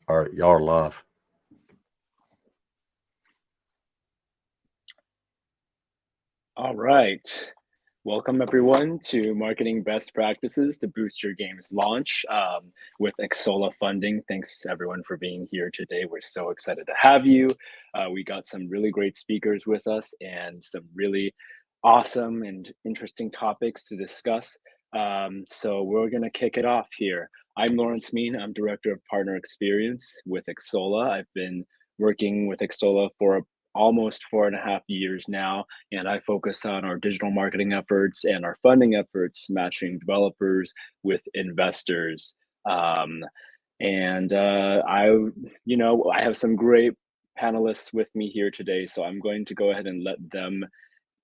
All right, y'all are live. All right. Welcome everyone to Marketing Best Practices to Boost Your Game's Launch with Xsolla funding. Thanks everyone for being here today. We're so excited to have you. We got some really great speakers with us and some really awesome and interesting topics to discuss. So we're going to kick it off here. I'm Lawrence Mean. I'm Director of Partner Experience with Xsolla. I've been working with Xsolla for almost 4.5 years now, and I focus on our digital marketing efforts and our funding efforts, matching developers with investors. I have some great panelists with me here today, so I'm going to go ahead and let them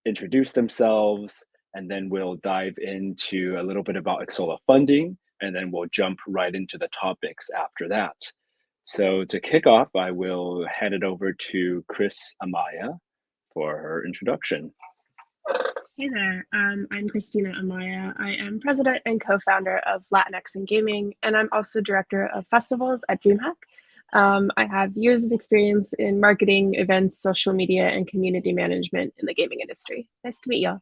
introduce themselves, and then we'll dive into a little bit about Xsolla funding, and then we'll jump right into the topics after that. So to kick off, I will hand it over to Chris Amaya for her introduction. Hey there, I'm Christina Amaya. I am president and co-founder of Latinx in Gaming, and I'm also director of festivals at DreamHack. I have years of experience in marketing, events, social media, and community management in the gaming industry. Nice to meet y'all.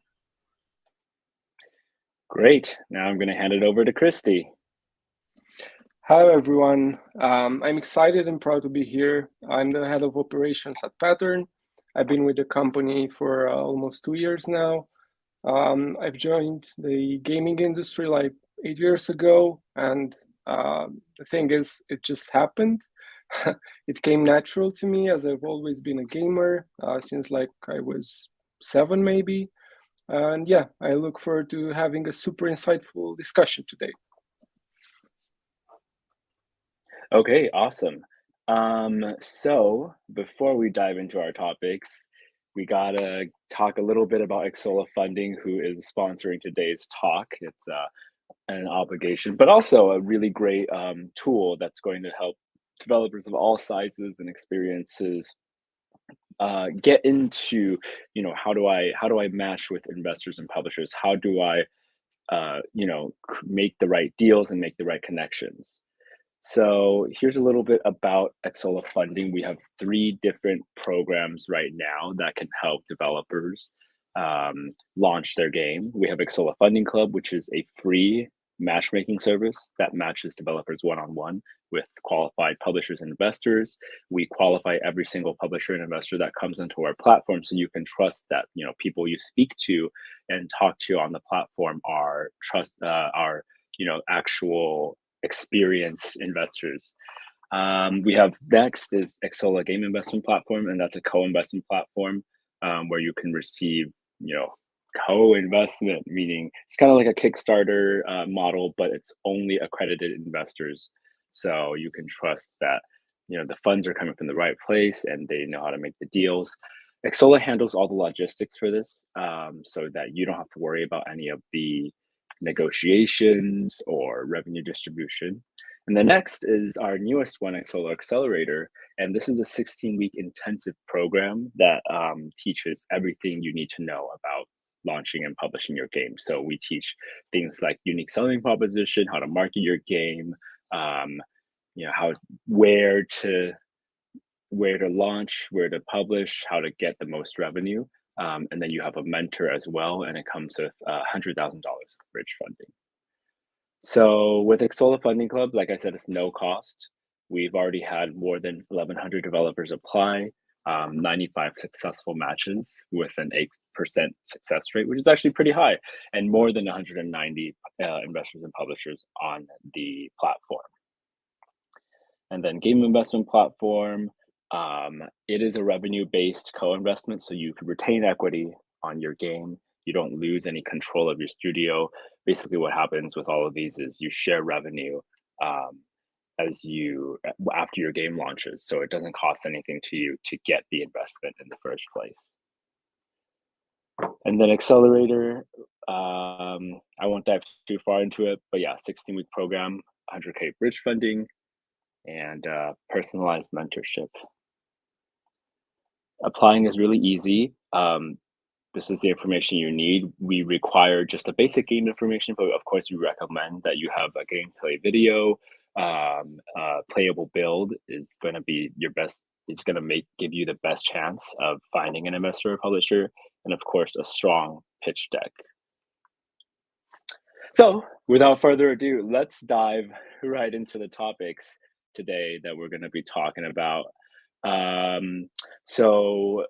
Great. Now I'm going to hand it over to Christy. Hi, everyone. I'm excited and proud to be here. I'm the head of operations at Pattern. I've been with the company for almost 2 years now. I've joined the gaming industry like 8 years ago, and the thing is, it just happened. It came natural to me as I've always been a gamer since like I was 7 maybe. And yeah, I look forward to having a super insightful discussion today. Okay, awesome. So before we dive into our topics, we gotta talk a little bit about Xsolla Funding, who is sponsoring today's talk. It's an obligation, but also a really great tool that's going to help developers of all sizes and experiences get into, how do I match with investors and publishers? How do I, make the right deals and make the right connections? So here's a little bit about Xsolla Funding. We have 3 different programs right now that can help developers launch their game. We have Xsolla Funding Club, which is a free matchmaking service that matches developers one-on-one with qualified publishers and investors. We qualify every single publisher and investor that comes into our platform, so you can trust that people you speak to and talk to on the platform are actual experienced investors. We have next is Xsolla Game Investment Platform, and that's a co-investment platform where you can receive, co-investment, meaning it's kind of like a Kickstarter model, but it's only accredited investors. So you can trust that, the funds are coming from the right place and they know how to make the deals. Xsolla handles all the logistics for this, so that you don't have to worry about any of the negotiations or revenue distribution. And the next is our newest one, Xsolla Accelerator. And this is a 16-week intensive program that teaches everything you need to know about launching and publishing your game. So we teach things like unique selling proposition, how to market your game, where to launch, where to publish, how to get the most revenue. And then you have a mentor as well, and it comes with $100,000 of bridge funding. So with Xsolla Funding Club, like I said, it's no cost. We've already had more than 1,100 developers apply, 95 successful matches with an 8% success rate, which is actually pretty high, and more than 190 investors and publishers on the platform. And then Game Investment Platform, it is a revenue-based co-investment, so you can retain equity on your game. You don't lose any control of your studio. Basically, what happens with all of these is you share revenue after your game launches, so it doesn't cost anything to you to get the investment in the first place. And then Accelerator, I won't dive too far into it, but yeah, 16-week program, 100K bridge funding, and personalized mentorship. Applying is really easy. This is the information you need. We require just a basic game information, but of course we recommend that you have a gameplay video, playable build is going to be your best. It's going to give you the best chance of finding an investor or publisher, and of course, a strong pitch deck. So, without further ado, let's dive right into the topics today that we're going to be talking about. So,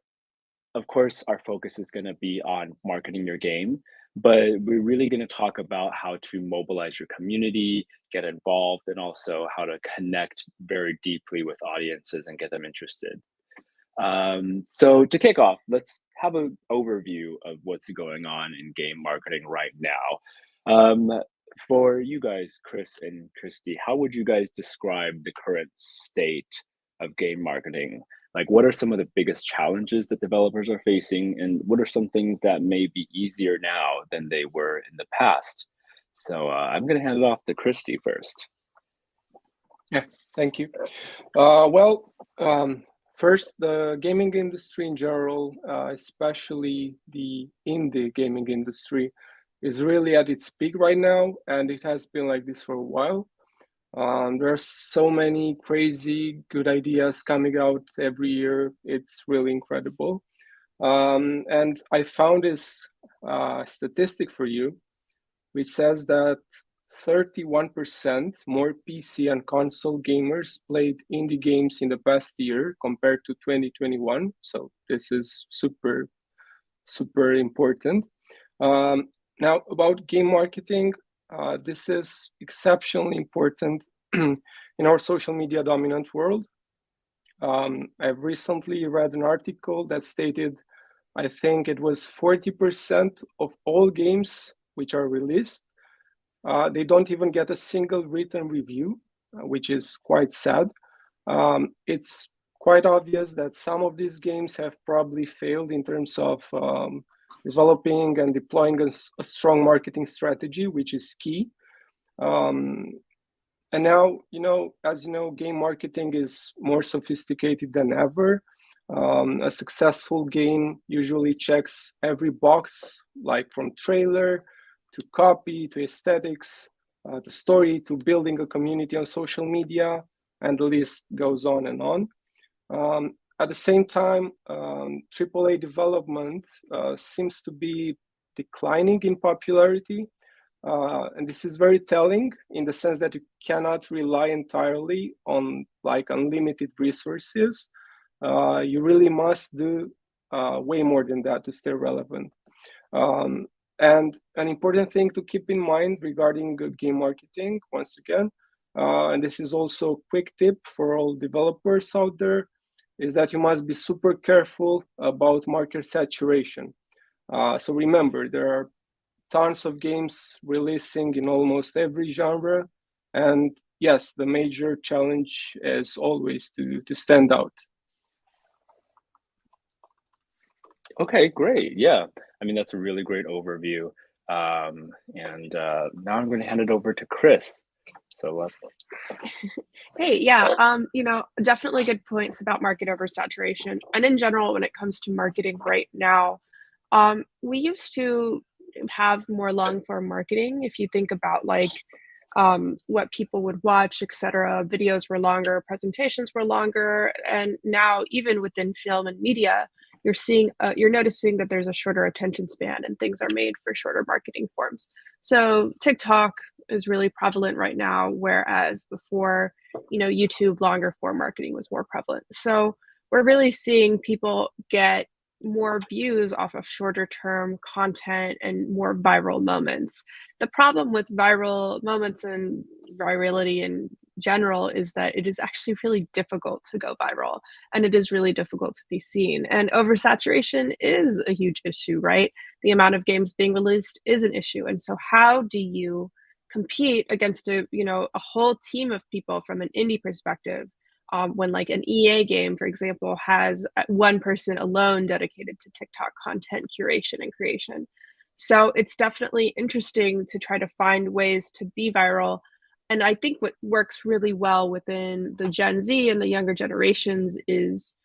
of course, our focus is going to be on marketing your game, but we're really going to talk about how to mobilize your community, get involved, and also how to connect very deeply with audiences and get them interested. So to kick off, let's have an overview of what's going on in game marketing right now. For you guys, Chris and Christy, how would you guys describe the current state of game marketing? Like, what are some of the biggest challenges that developers are facing, and what are some things that may be easier now than they were in the past? So I'm going to hand it off to Christy first. Yeah, thank you. First, the gaming industry in general, especially the indie gaming industry, is really at its peak right now, and it has been like this for a while. There are so many crazy good ideas coming out every year. It's really incredible. And I found this statistic for you, which says that 31% more PC and console gamers played indie games in the past year compared to 2021. So this is super, super important. Now, about game marketing, this is exceptionally important in our social media dominant world. I've recently read an article that stated, I think it was 40% of all games which are released, they don't even get a single written review, which is quite sad. It's quite obvious that some of these games have probably failed in terms of developing and deploying a strong marketing strategy, which is key. And now, as you know, game marketing is more sophisticated than ever. A successful game usually checks every box, like from trailer to copy to aesthetics, to story to building a community on social media, and the list goes on and on. At the same time, AAA development seems to be declining in popularity. And this is very telling in the sense that you cannot rely entirely on like unlimited resources. You really must do way more than that to stay relevant. And an important thing to keep in mind regarding game marketing, once again, and this is also a quick tip for all developers out there, is that you must be super careful about market saturation. So remember, there are tons of games releasing in almost every genre. And yes, the major challenge is always to stand out. Okay, great. Yeah, I mean, that's a really great overview. Now I'm going to hand it over to Chris. So Hey, yeah, definitely good points about market oversaturation. And in general, when it comes to marketing right now, we used to have more long form marketing. If you think about like what people would watch, etc., videos were longer, presentations were longer, and now even within film and media, you're noticing that there's a shorter attention span and things are made for shorter marketing forms. So TikTok is really prevalent right now, whereas before, YouTube longer form marketing was more prevalent. So we're really seeing people get more views off of shorter term content and more viral moments. The problem with viral moments and virality in general is that it is actually really difficult to go viral, and it is really difficult to be seen. And oversaturation is a huge issue, right? The amount of games being released is an issue. And so how do you compete against a whole team of people from an indie perspective, when like an EA game, for example, has one person alone dedicated to TikTok content curation and creation? So it's definitely interesting to try to find ways to be viral. And I think what works really well within the Gen Z and the younger generations is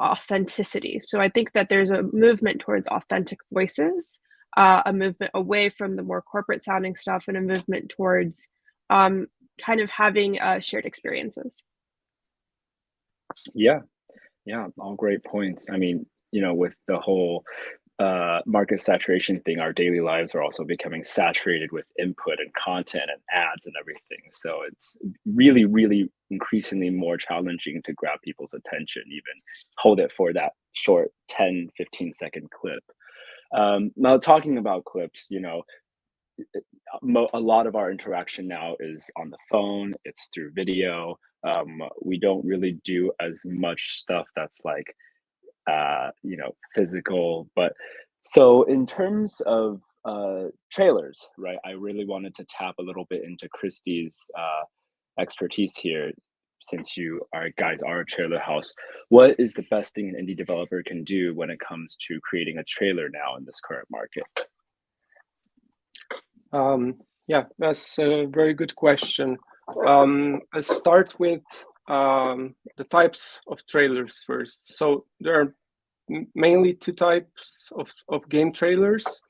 authenticity. So I think that there's a movement towards authentic voices, a movement away from the more corporate sounding stuff, and a movement towards kind of having shared experiences. Yeah, all great points. I mean, with the whole market saturation thing, our daily lives are also becoming saturated with input and content and ads and everything. So it's really, really increasingly more challenging to grab people's attention, even hold it for that short 10, 15-second clip. Now, talking about clips, a lot of our interaction now is on the phone, it's through video. We don't really do as much stuff that's like physical. But so in terms of trailers, right? I really wanted to tap a little bit into Christie's expertise here, since you guys are a trailer house. What is the best thing an indie developer can do when it comes to creating a trailer now in this current market? Yeah, that's a very good question. I'll start with the types of trailers first. So there are mainly two types of game trailers.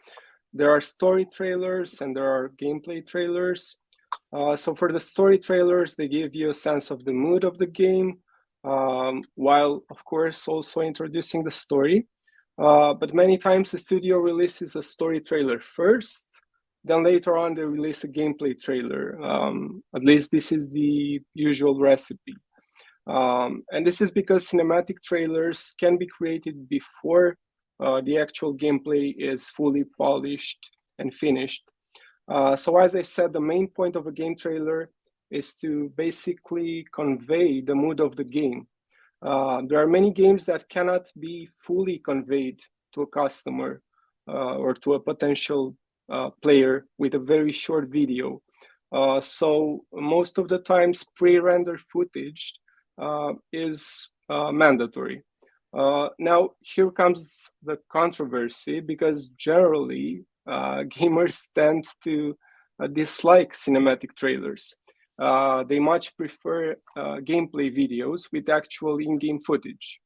There are story trailers and there are gameplay trailers. So for the story trailers, they give you a sense of the mood of the game, while of course also introducing the story. But many times the studio releases a story trailer first, then later on they release a gameplay trailer. At least this is the usual recipe. And this is because cinematic trailers can be created before the actual gameplay is fully polished and finished. So as I said, the main point of a game trailer is to basically convey the mood of the game. There are many games that cannot be fully conveyed to a customer or to a potential player with a very short video. So most of the times pre-rendered footage is mandatory. Now here comes the controversy, because generally gamers tend to dislike cinematic trailers. They much prefer gameplay videos with actual in-game footage.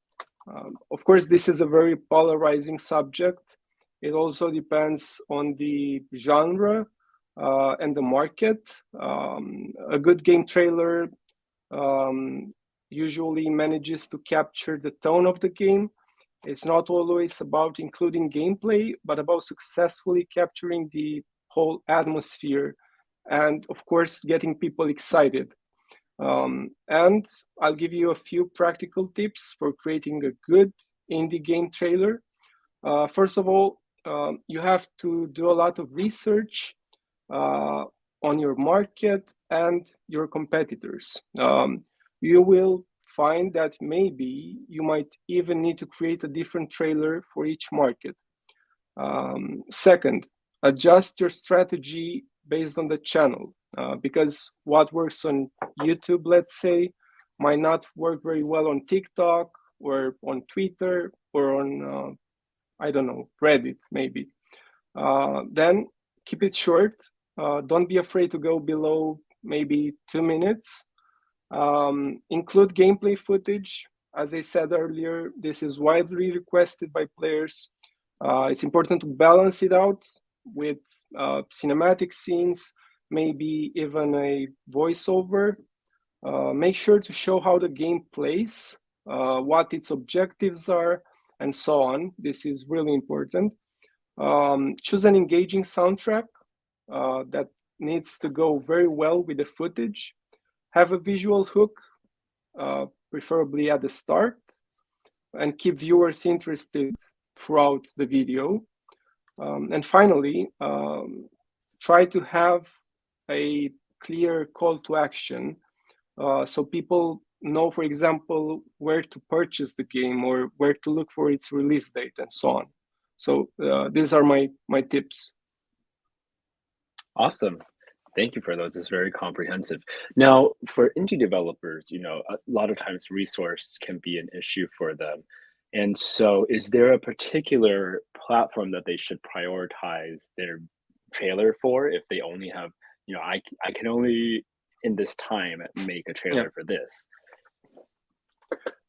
Of course, this is a very polarizing subject. It also depends on the genre and the market. A good game trailer usually manages to capture the tone of the game. It's not always about including gameplay, but about successfully capturing the whole atmosphere and, of course, getting people excited. And I'll give you a few practical tips for creating a good indie game trailer. First of all, you have to do a lot of research on your market and your competitors. You will find that maybe you might even need to create a different trailer for each market. Second, adjust your strategy based on the channel, because what works on YouTube, let's say, might not work very well on TikTok or on Twitter or on, I don't know, Reddit maybe. Then keep it short. Don't be afraid to go below maybe 2 minutes. Include gameplay footage. As I said earlier, this is widely requested by players. It's important to balance it out with cinematic scenes, maybe even a voiceover. Make sure to show how the game plays, what its objectives are, and so on. This is really important. Choose an engaging soundtrack that needs to go very well with the footage. Have a visual hook, preferably at the start, and keep viewers interested throughout the video. And finally, try to have a clear call to action, so people know, for example, where to purchase the game or where to look for its release date and so on. So these are my tips. Awesome. Thank you for those. It's very comprehensive. Now, for indie developers, a lot of times resource can be an issue for them. And so is there a particular platform that they should prioritize their trailer for if they only have, I can only in this time make a trailer for this?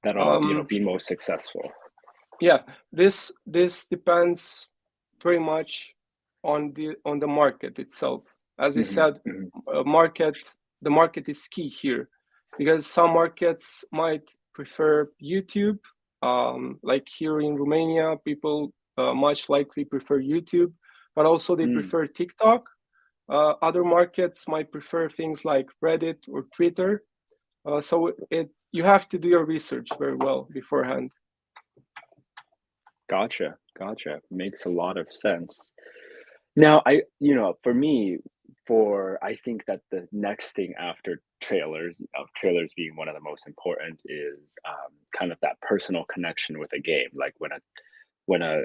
That'll be most successful. Yeah, this depends very much on the market itself. As I said, a market the market is key here, because some markets might prefer YouTube. Like here in Romania, people much likely prefer YouTube, but also they prefer TikTok. Other markets might prefer things like Reddit or Twitter. So you have to do your research very well beforehand. Gotcha. Makes a lot of sense. Now, for me, I think that the next thing after trailers being one of the most important, is kind of that personal connection with a game. Like when a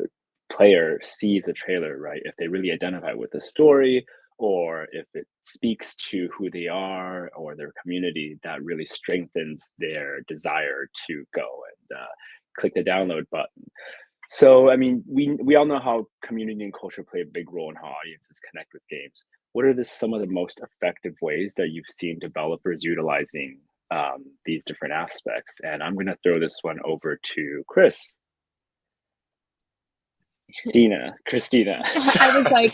player sees a trailer, right? If they really identify with the story, or if it speaks to who they are or their community, that really strengthens their desire to go and click the download button. So, I mean, we all know how community and culture play a big role in how audiences connect with games. What are some of the most effective ways that you've seen developers utilizing these different aspects? And I'm going to throw this one over to Christina. I was like,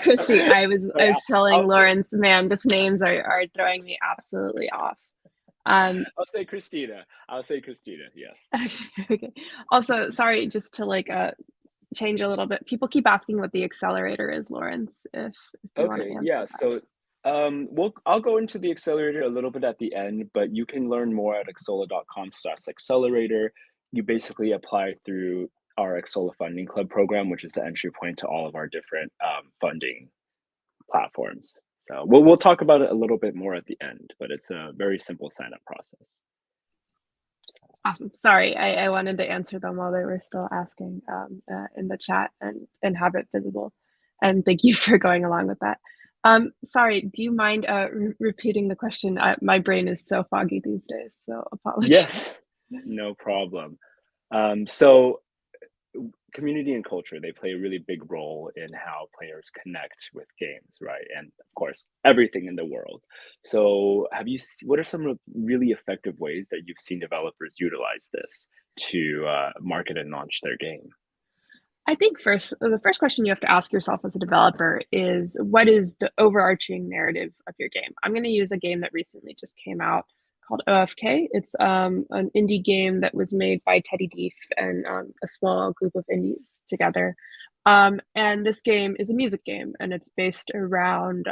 Christy, I was telling Lawrence, man, these names are throwing me absolutely off. I'll say Christina. Yes. Okay. Also, sorry, just to change a little bit. People keep asking what the accelerator is, Lawrence. If you want to answer that. So I'll go into the accelerator a little bit at the end, but you can learn more at xsolla.com/accelerator. You basically apply through our Xsolla Funding Club program, which is the entry point to all of our different funding platforms. So we'll talk about it a little bit more at the end, but it's a very simple sign-up process. Awesome. Sorry, I wanted to answer them while they were still asking in the chat and have it visible. And thank you for going along with that. Sorry, do you mind repeating the question? My brain is so foggy these days, so apologies. Yes, no problem. So community and culture, they play a really big role in how players connect with games, right? And of course, everything in the world. So what are some really effective ways that you've seen developers utilize this to market and launch their game? I think the first question you have to ask yourself as a developer is, what is the overarching narrative of your game? I'm going to use a game that recently just came out called OFK. It's an indie game that was made by Teddy Deef and a small group of indies together. And this game is a music game, and it's based around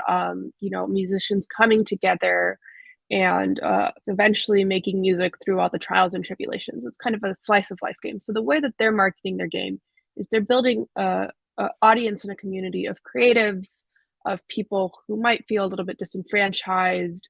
musicians coming together and eventually making music through all the trials and tribulations. It's kind of a slice of life game. So the way that they're marketing their game is they're building a audience and a community of creatives, of people who might feel a little bit disenfranchised,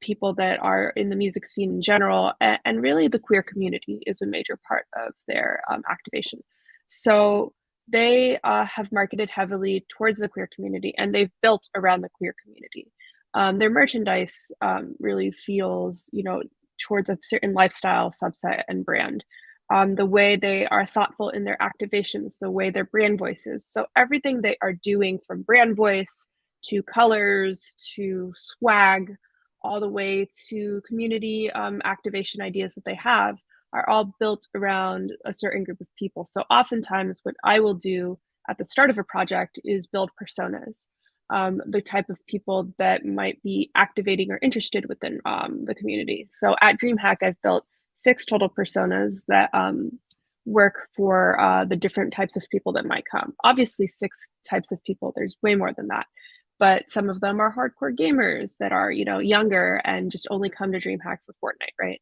people that are in the music scene in general, and really the queer community is a major part of their activation. So they have marketed heavily towards the queer community, and they've built around the queer community. Their merchandise really feels, towards a certain lifestyle subset and brand. The way they are thoughtful in their activations, the way their brand voice is. So everything they are doing, from brand voice to colors to swag, all the way to community activation ideas that they have, are all built around a certain group of people. So oftentimes what I will do at the start of a project is build personas, the type of people that might be activating or interested within the community. So at DreamHack, I've built 6 total personas that work for the different types of people that might come. Obviously, 6 types of people, there's way more than that. But some of them are hardcore gamers that are, younger and just only come to DreamHack for Fortnite, right?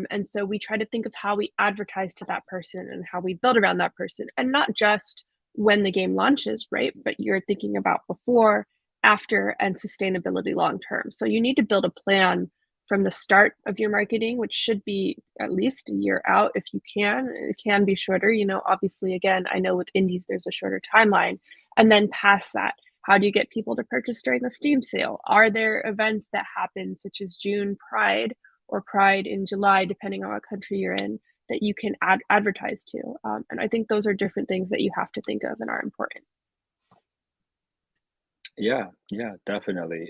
And so we try to think of how we advertise to that person and how we build around that person, and not just when the game launches, right? But you're thinking about before, after, and sustainability long term. So you need to build a plan from the start of your marketing, which should be at least a year out if you can. It can be shorter, obviously, again, I know with indies, there's a shorter timeline. And then past that, how do you get people to purchase during the Steam sale? Are there events that happen, such as June Pride or Pride in July, depending on what country you're in, that you can advertise to? And I think those are different things that you have to think of and are important. Yeah, definitely.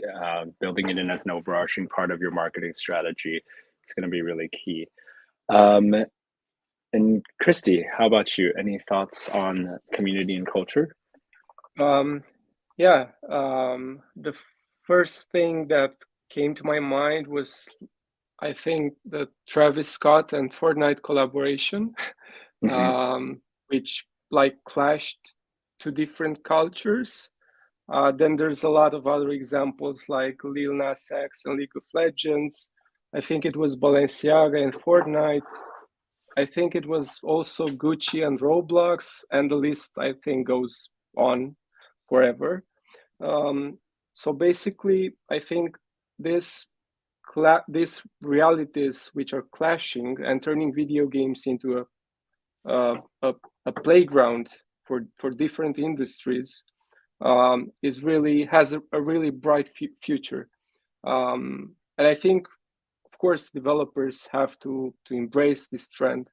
Building it in as an overarching part of your marketing strategy is going to be really key. And Christy, how about you? Any thoughts on community and culture? The first thing that came to my mind was, I think, the Travis Scott and Fortnite collaboration, which like clashed two different cultures. Then there's a lot of other examples like Lil Nas X and League of Legends. I think it was Balenciaga and Fortnite. I think it was also Gucci and Roblox, and the list, I think, goes on forever. So basically, I think this these realities which are clashing and turning video games into a playground for different industries is really has a really bright future. And I think, of course, developers have to embrace this trend,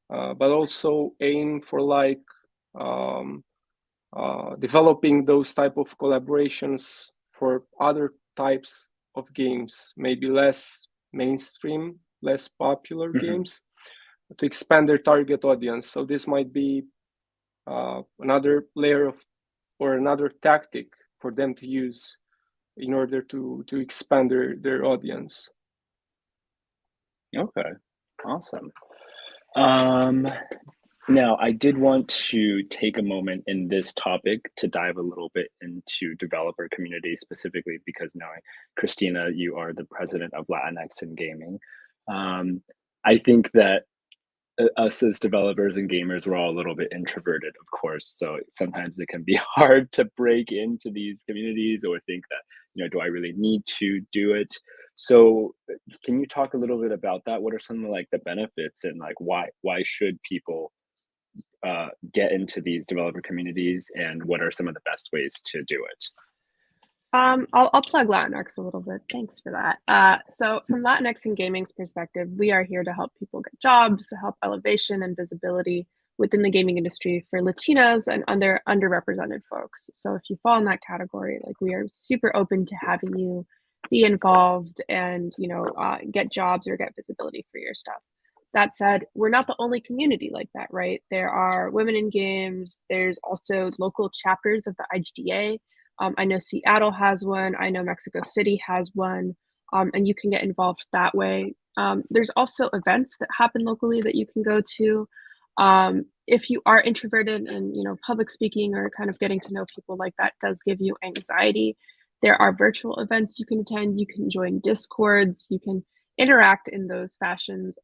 but also aim for like developing those type of collaborations for other types of games, maybe less mainstream, less popular games, to expand their target audience. So this might be another layer of or another tactic for them to use in order to expand their audience. Okay, awesome. Now, I did want to take a moment in this topic to dive a little bit into developer community specifically because now, Christina, you are the president of Latinx in gaming. I think that us as developers and gamers, we're all a little bit introverted, of course. So sometimes it can be hard to break into these communities or think that, do I really need to do it? So can you talk a little bit about that? What are some of like the benefits and like why should people get into these developer communities and what are some of the best ways to do it? I'll plug Latinx a little bit. Thanks for that. So from Latinx and gaming's perspective, we are here to help people get jobs, to help elevation and visibility within the gaming industry for Latinos and underrepresented folks. So if you fall in that category, like we are super open to having you be involved and get jobs or get visibility for your stuff. That said, we're not the only community like that, right? There are women in games. There's also local chapters of the IGDA. I know Seattle has one. I know Mexico City has one, and you can get involved that way. There's also events that happen locally that you can go to. If you are introverted and public speaking or kind of getting to know people like that does give you anxiety, there are virtual events you can attend. You can join Discords. You can interact in those fashions.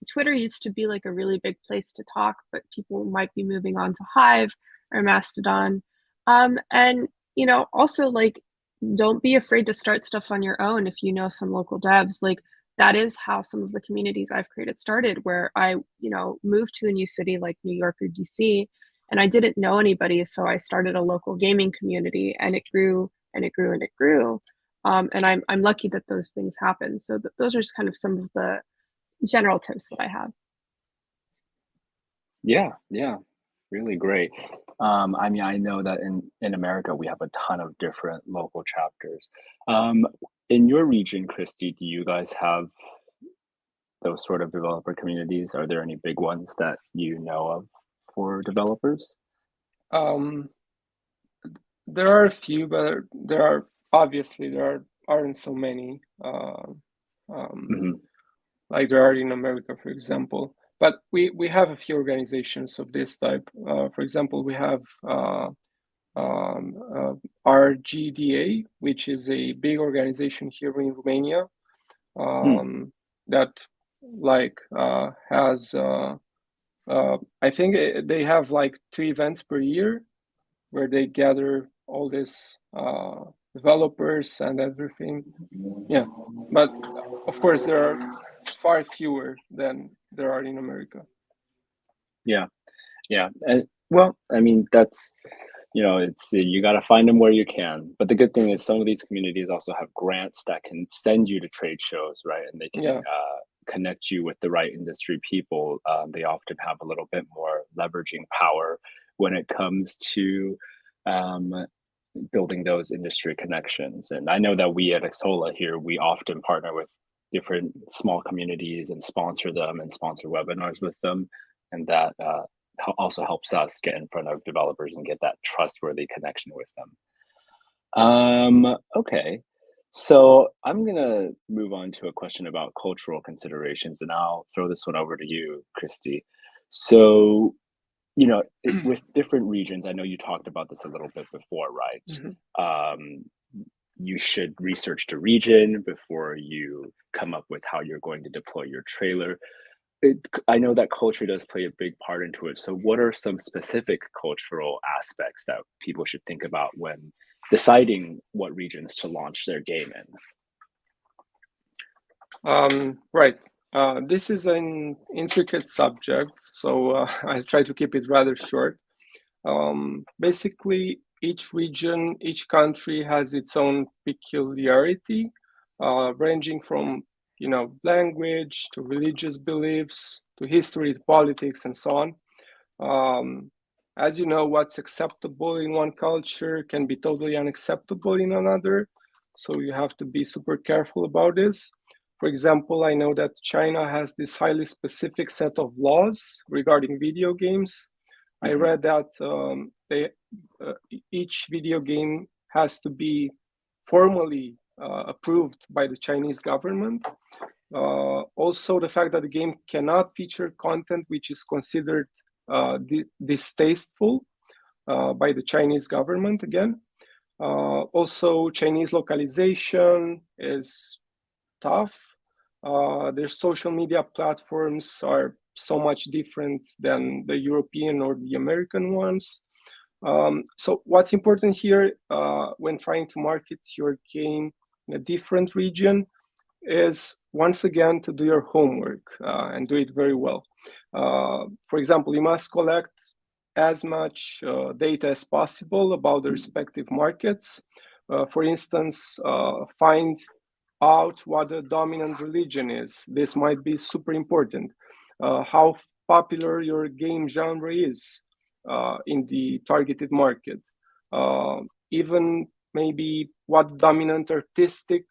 Twitter used to be like a really big place to talk, but people might be moving on to Hive or Mastodon. And also like, don't be afraid to start stuff on your own if you know some local devs. Like that is how some of the communities I've created started, where I, moved to a new city like New York or DC, and I didn't know anybody. So I started a local gaming community and it grew and it grew and it grew. And I'm lucky that those things happen. So those are just kind of some of the general tips that I have. Yeah, really great. I mean, I know that in America we have a ton of different local chapters. In your region, Christy, do you guys have those sort of developer communities? Are there any big ones that you know of for developers? There are a few, but there aren't so many. Like there are in America, for example. But we have a few organizations of this type. For example, we have RGDA, which is a big organization here in Romania that like has I think they have like 2 events per year where they gather all these developers and everything. Yeah, but of course there are far fewer than there are in America. Yeah, and well, I mean that's it's you got to find them where you can. But the good thing is some of these communities also have grants that can send you to trade shows, right? And they can connect you with the right industry people. They often have a little bit more leveraging power when it comes to building those industry connections. And I know that we at Xsolla here, we often partner with different small communities and sponsor them and sponsor webinars with them. And that also helps us get in front of developers and get that trustworthy connection with them. Okay. So I'm gonna move on to a question about cultural considerations, and I'll throw this one over to you, Christy. So, with different regions, I know you talked about this a little bit before, right? Mhm. Um, you should research the region before you come up with how you're going to deploy your trailer. I know that culture does play a big part into it. So, what are some specific cultural aspects that people should think about when deciding what regions to launch their game in? Right. This is an intricate subject, so I'll try to keep it rather short. Basically, each region, each country has its own peculiarity, ranging from language to religious beliefs to history to politics and so on. Um, as you know, what's acceptable in one culture can be totally unacceptable in another. So you have to be super careful about this. For example, I know that China has this highly specific set of laws regarding video games. I Mhm. read that uh, each video game has to be formally approved by the Chinese government. Also, the fact that the game cannot feature content which is considered distasteful by the Chinese government again. Also, Chinese localization is tough. Their social media platforms are so much different than the European or the American ones. So what's important here when trying to market your game in a different region is once again to do your homework and do it very well. For example, you must collect as much data as possible about the respective markets. For instance, find out what the dominant religion is. This might be super important. How popular your game genre is in the targeted market. Even maybe what dominant artistic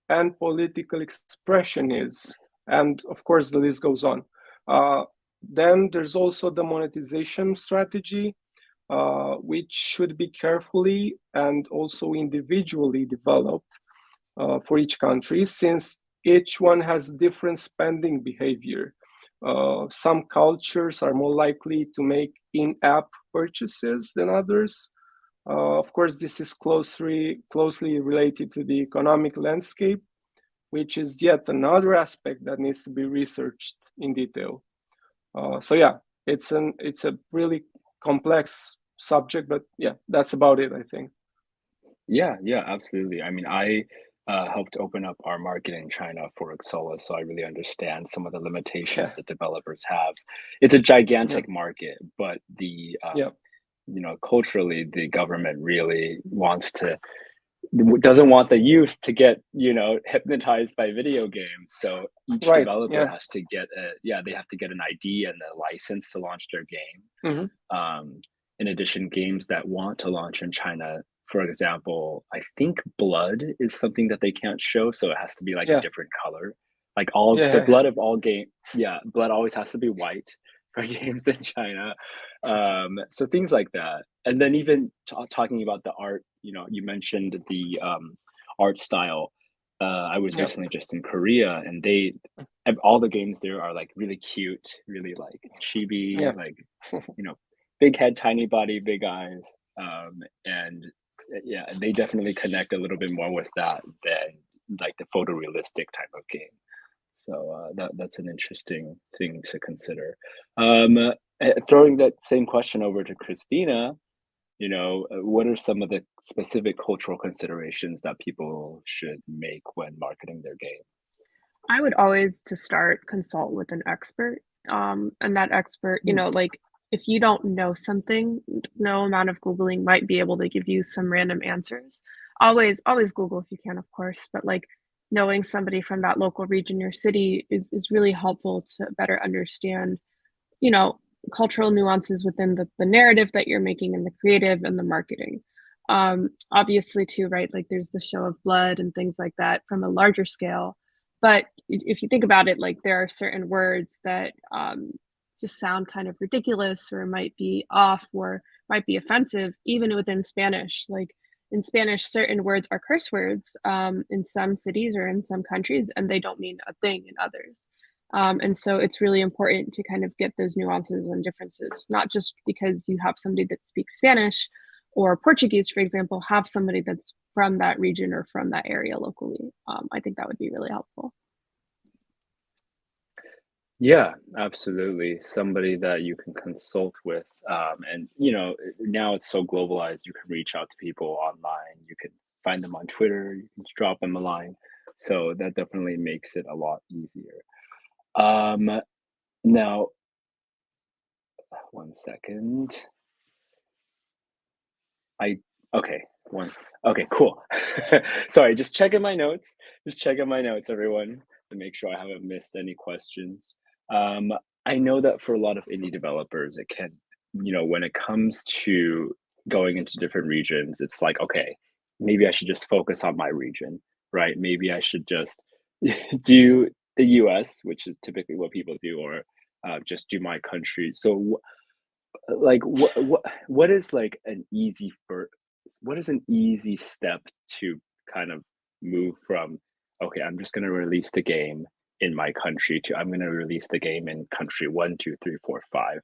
and political expression is. And of course, the list goes on. Then there's also the monetization strategy, which should be carefully and also individually developed for each country, since each one has different spending behavior. Some cultures are more likely to make in-app purchases than others. Of course, this is closely related to the economic landscape, which is yet another aspect that needs to be researched in detail. So yeah, it's a really complex subject, but yeah, that's about it, I think. Yeah, yeah, absolutely. I mean, I helped open up our market in China for Xsolla, so I really understand some of the limitations Yeah, that developers have. It's a yeah, gigantic market, but yeah, culturally, the government really doesn't want the youth to get hypnotized by video games. So each right, developer yeah. has to get they have to get an ID and a license to launch their game. Mm-hmm. um, in addition, games that want to launch in China, for example, I think blood is something that they can't show, so it has to be like a Yeah, different color. Like all the yeah, blood of all game, yeah, blood always has to be white for games in China. So things like that. And then even talking about the art, you mentioned the art style. I was yeah, recently just in Korea, and all the games there are like really cute, really like chibi, yeah, like you know, big head, tiny body, big eyes. And yeah, they definitely connect a little bit more with that than like the photorealistic type of game. So that's an interesting thing to consider. Throwing that same question over to Christina, what are some of the specific cultural considerations that people should make when marketing their game? I would always, to start, consult with an expert. And that expert, mm, like if you don't know something, no amount of Googling might be able to give you some random answers. Always Google if you can, of course, but like knowing somebody from that local region or city is really helpful to better understand, you know, cultural nuances within the narrative that you're making and the creative and the marketing. Obviously too, right? Like there's the show of blood and things like that from a larger scale. But if you think about it, like there are certain words that just sound kind of ridiculous or might be off or might be offensive, even within Spanish. Like in Spanish, certain words are curse words in some cities or in some countries, and they don't mean a thing in others. And so it's really important to kind of get those nuances and differences, not just because you have somebody that speaks Spanish or Portuguese, for example, have somebody that's from that region or from that area locally. I think that would be really helpful. Yeah, absolutely. Somebody that you can consult with. And, now it's so globalized, you can reach out to people online, you can find them on Twitter, you can drop them a line. So that definitely makes it a lot easier. Now, one second. Okay, okay, cool. Sorry, just checking my notes. Just checking my notes, everyone, to make sure I haven't missed any questions. Um, I know that for a lot of indie developers, it can, when it comes to going into different regions, it's like, okay, maybe I should just focus on my region, right? Maybe I should just do the US, which is typically what people do, or just do my country. So like what is like an easy for what is an easy step to kind of move from, okay, I'm just going to release the game in my country, to I'm going to release the game in country 1, 2, 3, 4, 5?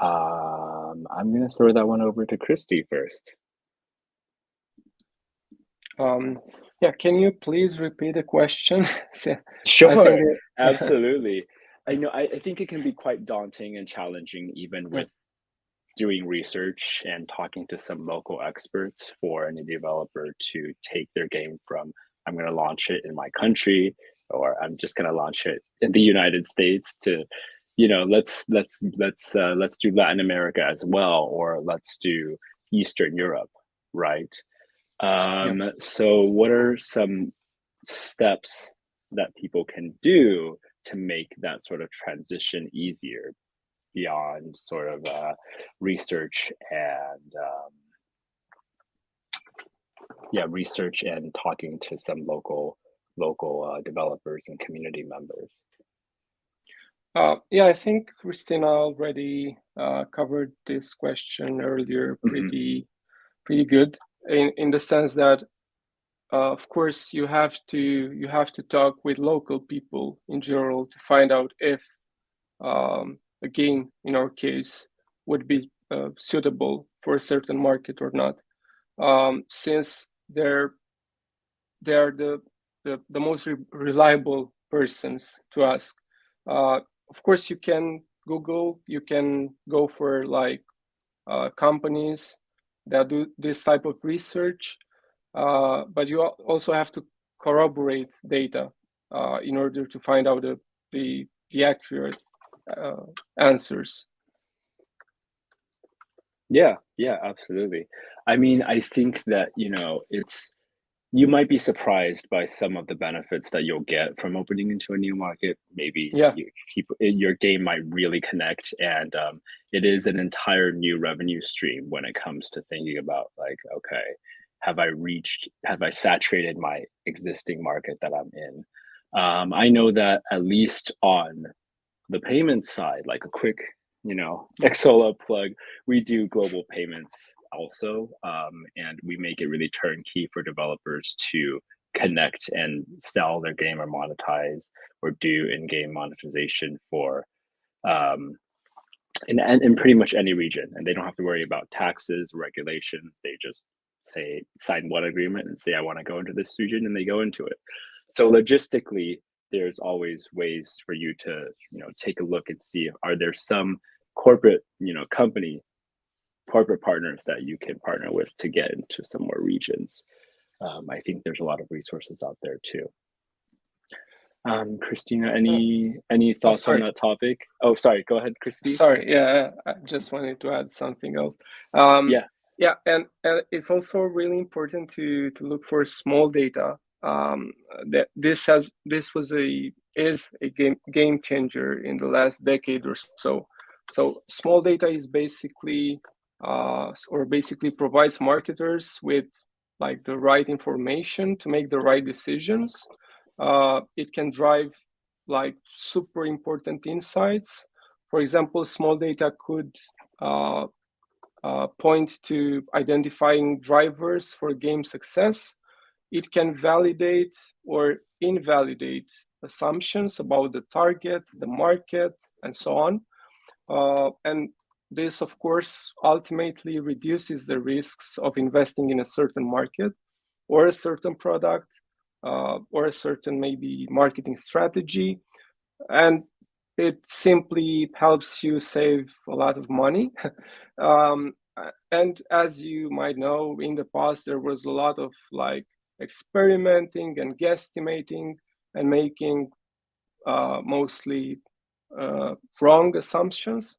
I'm going to throw that one over to Christy first. Yeah, can you please repeat the question? Sure, absolutely. I think it can be quite daunting and challenging, even with doing research and talking to some local experts, for any developer to take their game from, I'm going to launch it in my country, or I'm just going to launch it in the United States, to, let's do Latin America as well, or let's do Eastern Europe, right? So what are some steps that people can do to make that sort of transition easier, beyond sort of research and research and talking to some local developers and community members? Yeah, I think Christina already covered this question earlier pretty good, in the sense that of course you have to talk with local people in general to find out if a game, in our case, would be suitable for a certain market or not, since they're the most reliable persons to ask. Of course, you can Google, you can go for like companies that do this type of research, but you also have to corroborate data in order to find out the accurate answers. Yeah, absolutely. I mean, I think that, you might be surprised by some of the benefits that you'll get from opening into a new market. Maybe your game might really connect, and it is an entire new revenue stream when it comes to thinking about, like, okay, have I saturated my existing market that I'm in? I know that, at least on the payment side, like a quick, Xsolla plug, we do global payments also, and we make it really turnkey for developers to connect and sell their game, or monetize, or do in-game monetization for in pretty much any region, and they don't have to worry about taxes, regulations. They just sign one agreement and say, I want to go into this region, and they go into it. So logistically, there's always ways for you to, take a look and see, are there some corporate, corporate partners that you can partner with to get into some more regions. I think there's a lot of resources out there too. Christina, any thoughts on that topic? Oh, sorry, go ahead, Christy. Sorry, yeah, I just wanted to add something else. Yeah, and it's also really important to look for small data. That is a game changer in the last decade or so. So small data is basically provides marketers with like the right information to make the right decisions. It can drive like super important insights. For example, small data could point to identifying drivers for game success. It can validate or invalidate assumptions about the target, the market, and so on. And this, of course, ultimately reduces the risks of investing in a certain market or a certain product or a certain maybe marketing strategy. And it simply helps you save a lot of money. And as you might know, in the past, there was a lot of like experimenting and guesstimating and making mostly wrong assumptions.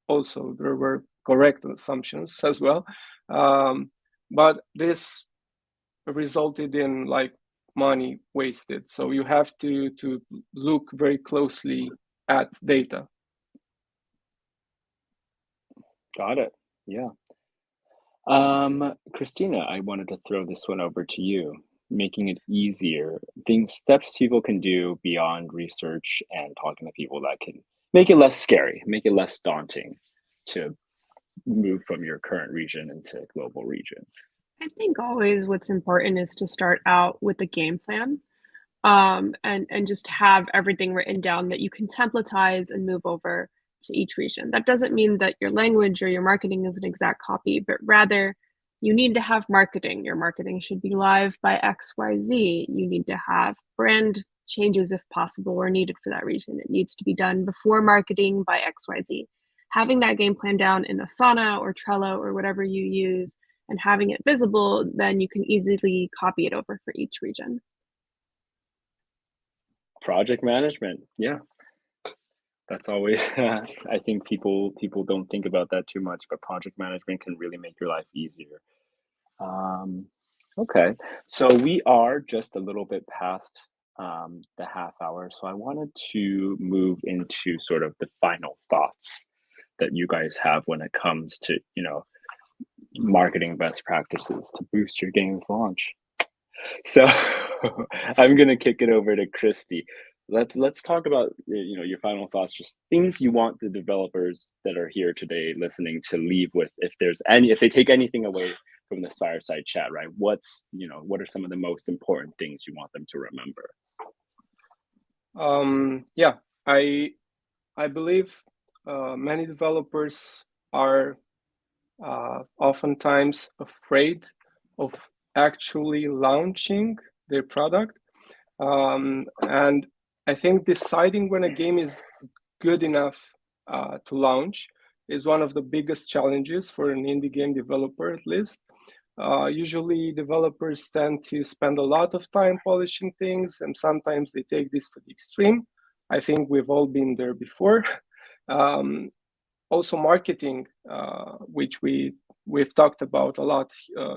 Also, there were correct assumptions as well. But this resulted in like money wasted. So you have to look very closely at data. Got it. Yeah. Christina, I wanted to throw this one over to you, making it easier. Steps people can do beyond research and talking to people that can make it less scary, make it less daunting to move from your current region into global region. I think always what's important is to start out with a game plan, and just have everything written down that you can templatize and move over to each region. That doesn't mean that your language or your marketing is an exact copy, but rather you need to have marketing. Your marketing should be live by XYZ. You need to have brand changes if possible or needed for that region. It needs to be done before marketing by XYZ. Having that game plan down in Asana or Trello or whatever you use and having it visible, then you can easily copy it over for each region. Project management, yeah. That's always, I think people don't think about that too much, but project management can really make your life easier. Okay, so we are just a little bit past the half hour, so I wanted to move into sort of the final thoughts that you guys have when it comes to, marketing best practices to boost your game's launch. So I'm gonna kick it over to Christy. Let's talk about your final thoughts, just things you want the developers that are here today listening to leave with. If they take anything away from this fireside chat, right? What are some of the most important things you want them to remember? Yeah, I believe many developers are oftentimes afraid of actually launching their product. And I think deciding when a game is good enough to launch is one of the biggest challenges for an indie game developer, at least. Usually developers tend to spend a lot of time polishing things, and sometimes they take this to the extreme. I think we've all been there before. Also marketing, which we've talked about a lot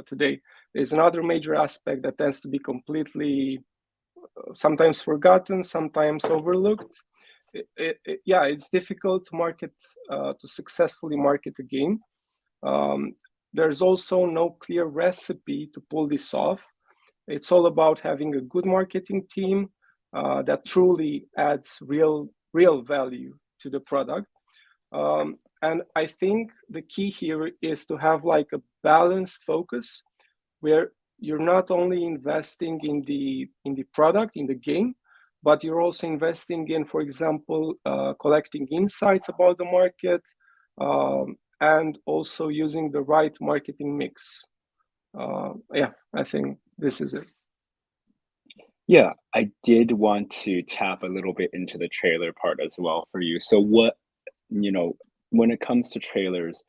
today, is another major aspect that tends to be completely sometimes forgotten, sometimes overlooked. It's difficult to successfully market a game. There's also no clear recipe to pull this off. It's all about having a good marketing team that truly adds real value to the product. And I think the key here is to have like a balanced focus where you're not only investing in the product, in the game, but you're also investing in, for example, collecting insights about the market, and also using the right marketing mix. I think this is it. Yeah, I did want to tap a little bit into the trailer part as well for you. So when it comes to trailers,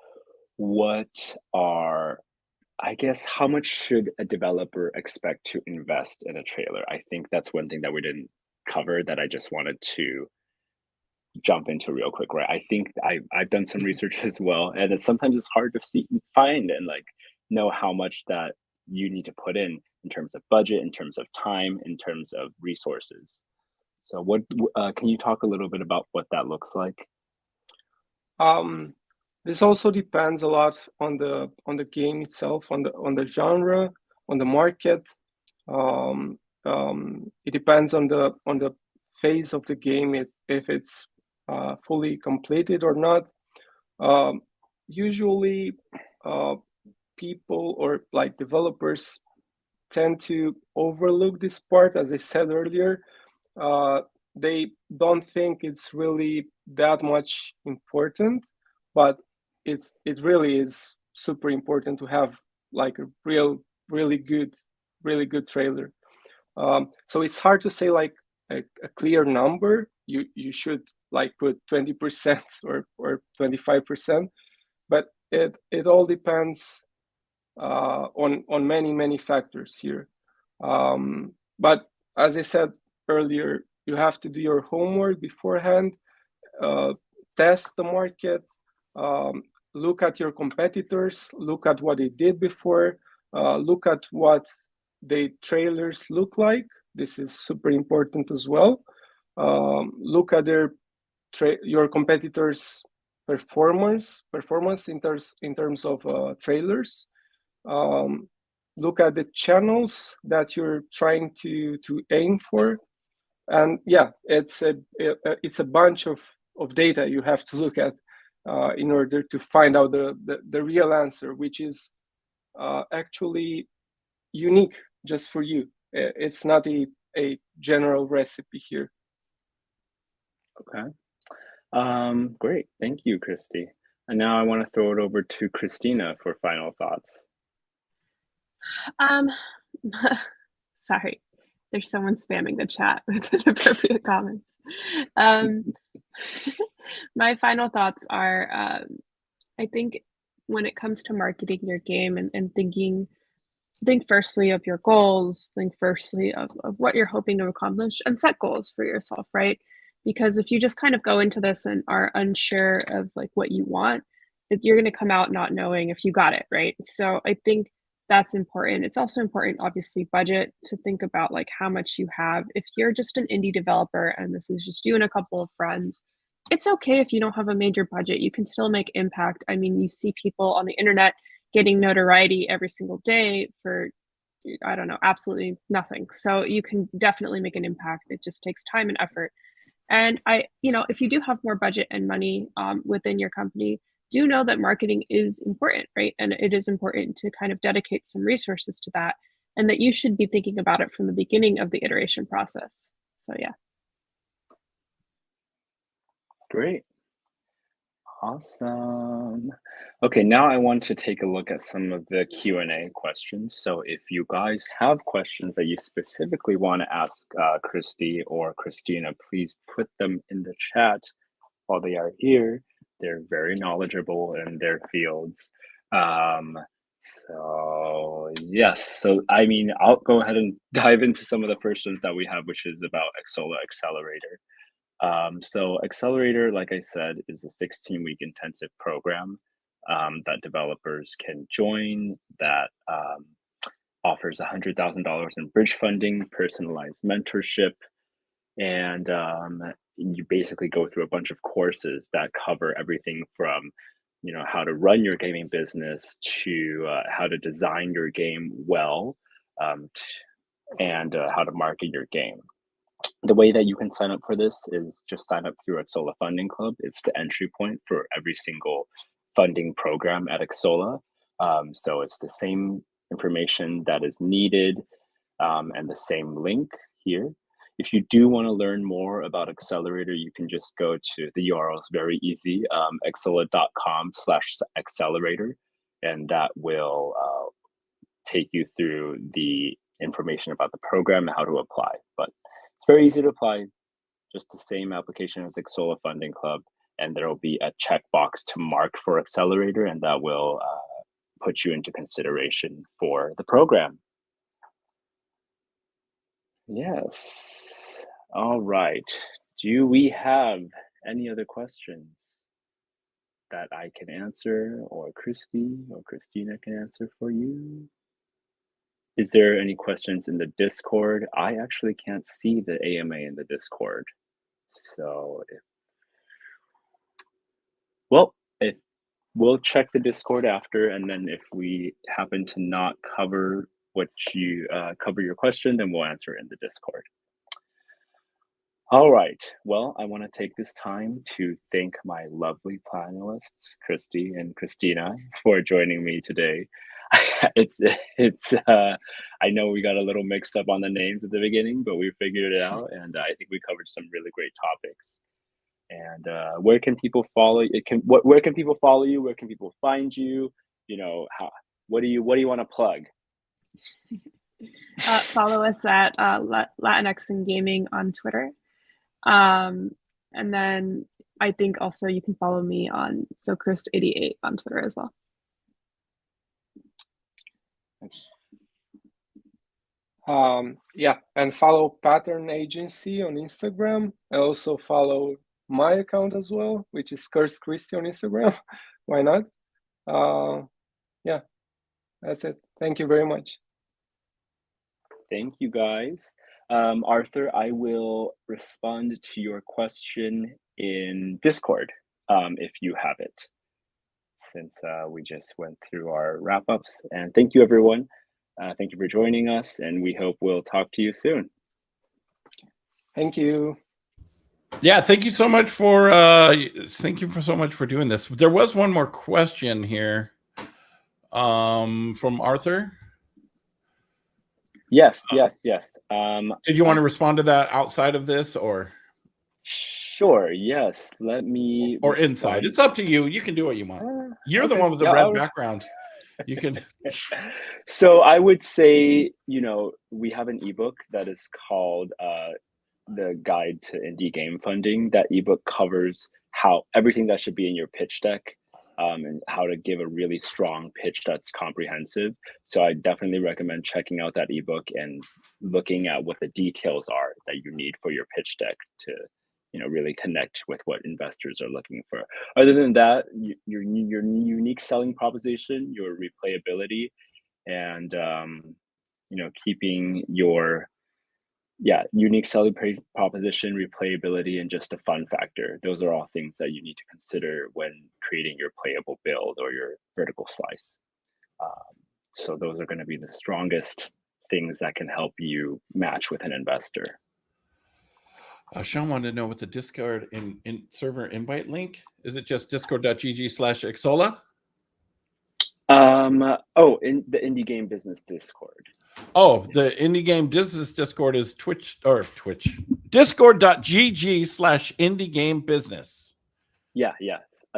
how much should a developer expect to invest in a trailer? I think that's one thing that we didn't cover that I just wanted to jump into real quick, right? I think I've done some research as well, and sometimes it's hard to find and like know how much that you need to put in terms of budget, in terms of time, in terms of resources. So what can you talk a little bit about what that looks like? This also depends a lot on the game itself, on the genre, on the market. It depends on the phase of the game, if it's fully completed or not. Usually, people or like developers tend to overlook this part. As I said earlier, they don't think it's really that much important, but it really is super important to have like a really good trailer. So it's hard to say like a clear number. You should like put 20% or 25%, but it all depends on many factors here. But as I said earlier, you have to do your homework beforehand, test the market, um, look at your competitors, look at what they did before, look at what the trailers look like. This is super important as well. Look at your competitors' performance in terms of trailers. Um, look at the channels that you're trying to aim for, and yeah, it's a bunch of data you have to look at in order to find out the real answer, which is actually unique just for you. It's not a general recipe here. Okay. Great. Thank you, Christy. And now I want to throw it over to Christina for final thoughts. Sorry, there's someone spamming the chat with inappropriate comments. My final thoughts are, I think when it comes to marketing your game and think firstly of your goals, think firstly of what you're hoping to accomplish, and set goals for yourself, right? Because if you just kind of go into this and are unsure of like what you want, you're going to come out not knowing if you got it, right? So I think that's important. It's also important, obviously, budget, to think about like how much you have. If you're just an indie developer and this is just you and a couple of friends, it's okay if you don't have a major budget. You can still make impact. I mean, you see people on the internet getting notoriety every single day for, I don't know, absolutely nothing. So you can definitely make an impact. It just takes time and effort. And if you do have more budget and money within your company, do know that marketing is important, right? And it is important to kind of dedicate some resources to that, and that you should be thinking about it from the beginning of the iteration process. So yeah. Great. Awesome. Okay, now I want to take a look at some of the Q&A questions. So if you guys have questions that you specifically want to ask Christy or Christina, please put them in the chat while they are here. They're very knowledgeable in their fields. So yes, so I mean, I'll go ahead and dive into some of the first ones that we have, which is about Xsolla Accelerator. So Accelerator, like I said, is a 16-week intensive program that developers can join that offers $100,000 in bridge funding, personalized mentorship, and you basically go through a bunch of courses that cover everything from how to run your gaming business to how to design your game well, and how to market your game. The way that you can sign up for this is just sign up through Xsolla Funding Club. It's the entry point for every single funding program at Xsolla. So it's the same information that is needed and the same link here. If you do want to learn more about Accelerator, you can just go to the URL is very easy, xsolla.com/accelerator, and that will take you through the information about the program and how to apply. But it's very easy to apply, just the same application as Xsolla Funding Club, and there will be a checkbox to mark for Accelerator, and that will put you into consideration for the program. Yes. All right. Do we have any other questions that I can answer, or Christy or Christina can answer for you? Is there any questions in the Discord? I actually can't see the AMA in the Discord. So if we'll check the Discord after, and then if we happen to not cover what you cover your question, then we'll answer in the Discord. All right. Well, I want to take this time to thank my lovely panelists, Christy and Christina, for joining me today. it's I know we got a little mixed up on the names at the beginning, but we figured it out, and I think we covered some really great topics. And where can people follow? Where can people follow you? Where can people find you? You know, what do you want to plug? Follow us at Latinx in Gaming on Twitter. And then I think also you can follow me on Chris88 on Twitter as well. Yeah, and follow Pattern Agency on Instagram, and also follow my account as well, which is Curse Christie on Instagram. Why not? Yeah, that's it. Thank you very much. Thank you, guys. Arthur, I will respond to your question in Discord if you have it, since we just went through our wrap-ups. And thank you, everyone. Thank you for joining us, and we hope we'll talk to you soon. Thank you. Yeah, thank you so much for doing this. There was one more question here from Arthur. Yes. Did you want to respond to that outside of this, or? Sure. Yes. Let me. Or inside. It's up to you. You can do what you want. You're the one with the red background. You can. So I would say, we have an ebook that is called The Guide to Indie Game Funding. That ebook covers everything that should be in your pitch deck, and how to give a really strong pitch that's comprehensive. So I definitely recommend checking out that ebook and looking at what the details are that you need for your pitch deck to really connect with what investors are looking for. Other than that, your unique selling proposition, your replayability, and keeping your unique selling proposition, replayability, and just a fun factor. Those are all things that you need to consider when creating your playable build or your vertical slice. So those are going to be the strongest things that can help you match with an investor. Sean wanted to know what the Discord in server invite link is. It just discord.gg/Xsolla? In the Indie Game Business Discord. Oh, the Indie Game Business Discord is Twitch. Discord.gg/Indie Game Business. Yeah.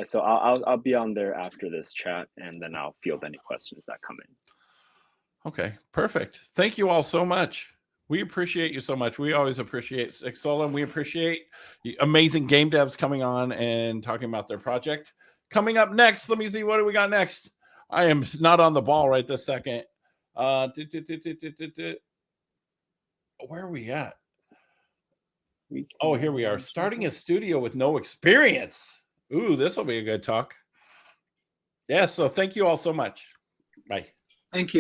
So I'll be on there after this chat, and then I'll field any questions that come in. Okay, perfect. Thank you all so much. We appreciate you so much. We always appreciate Xsolla, and we appreciate the amazing game devs coming on and talking about their project. Coming up next, let me see, what do we got next? I am not on the ball right this second. Where are we at? Oh, here we are. Starting a studio with no experience. Ooh, this will be a good talk. Yeah, so thank you all so much. Bye. Thank you.